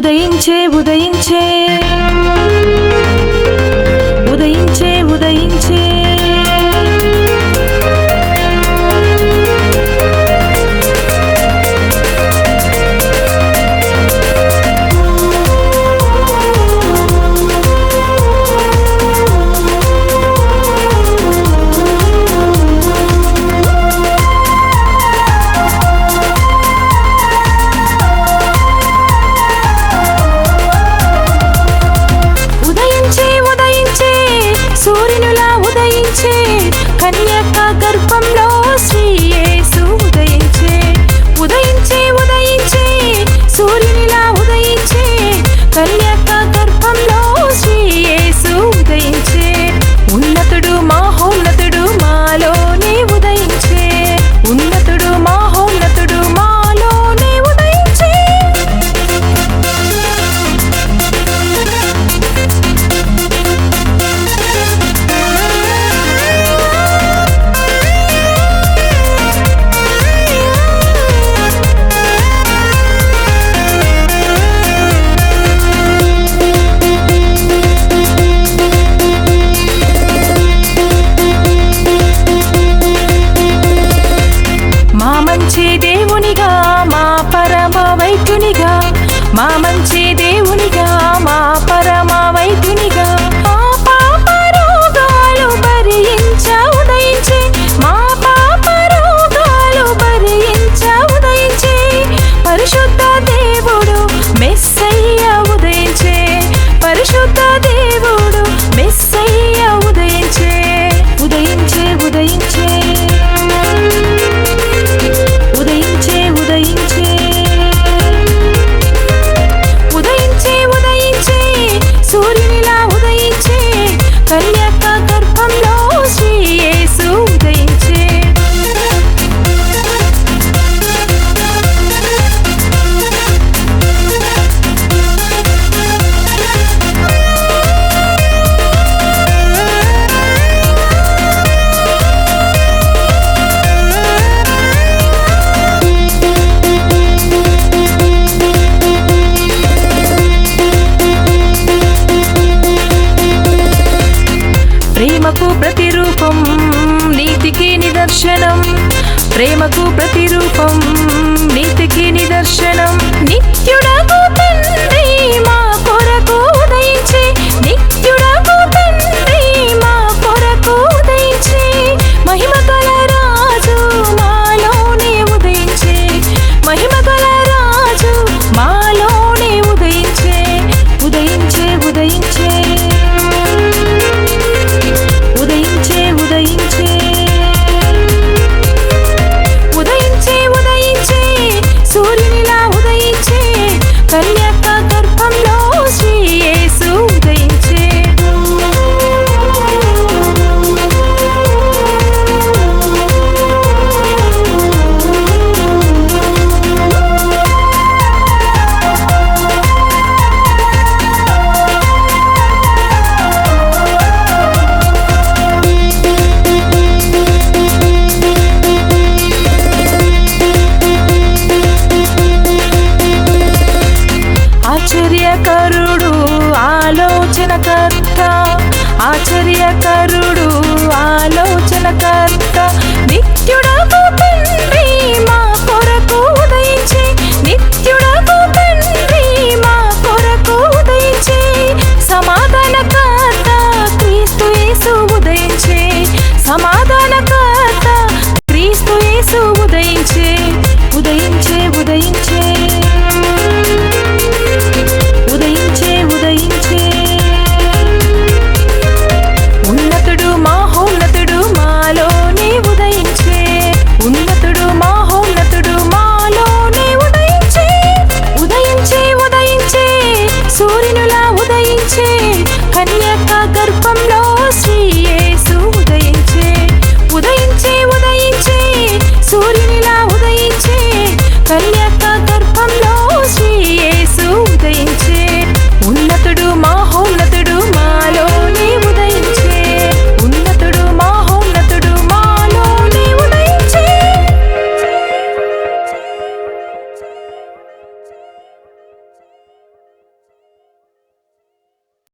ఉదయించే ఉదయించే ఉదయించే ఉదయించే సూర్యునిలా ఉదయించే కన్యక గర్భంలో శ్రీ యేసు ఉదయించే ఉదయించే ఉదయించే సూర్యునిలా ఉదయించే కన్యక గర్భంలో శ్రీ యేసు ఉదయించే ఉన్నతుడు మహోన్నతుడు మాలోనే ఉదయించే ఉన్నతుడు మహోన్నతుడు మాలోనే ఉదయించే మంచి దేవునిగా మా పరమ వైద్యునిగా మా మంచి దేవునిగా మా పరమ వైద్యునిగా మా పాప రోగాలు భరించ ఉదయించే మా పాప రోగాలు భరించ ఉదయించే పరిశుద్ధ దేవుడు మెస్సయ్య ఉదయించే పరిశుద్ధ దేవుడు మెస్సయ్య ఉదయించే ఉదయించే ఉదయించే ఉదయించే ఉదయించే ఉదయించే ఉదయించే సూర్యునిలా ఉదయించే కన్యక గర్భంలో శ్రీ యేసు ఉదయించే ప్రేమకు ప్రతిరూపం నీతికి నిదర్శనం ప్రేమకు ప్రతిరూపం నీతికి నిదర్శనం నిత్యుడగు తండ్రి మా కొరకు ఉదయించే నిత్యుడగు తండ్రి మా కొరకు ఉదయించే మహిమగల రాజు మాలోనే ఉదయించే మహిమగల రాజు మాలోనే ఉదయించే ఉదయించే ఉదయించే ఉదయించే ఉదయించే ఉదయించే ఉదయించే సూర్యునిలా ఉదయించే కన్యక గర్భంలో శ్రీ యేసు ఉదయించే ఆశ్చర్యకరుడు ఆలోచనకర్త ఆశ్చర్యకరుడు ఆలోచనకర్త నిత్యుడగు తండ్రి మా కొరకు ఉదయించే నిత్యుడగు తండ్రి మా కొరకు ఉదయించే సమాధానకర్త క్రీస్తు యేసు ఉదయించే సమాధానకర్త క్రీస్తు యేసు ఉదయించే ఉదయించే ఉదయించే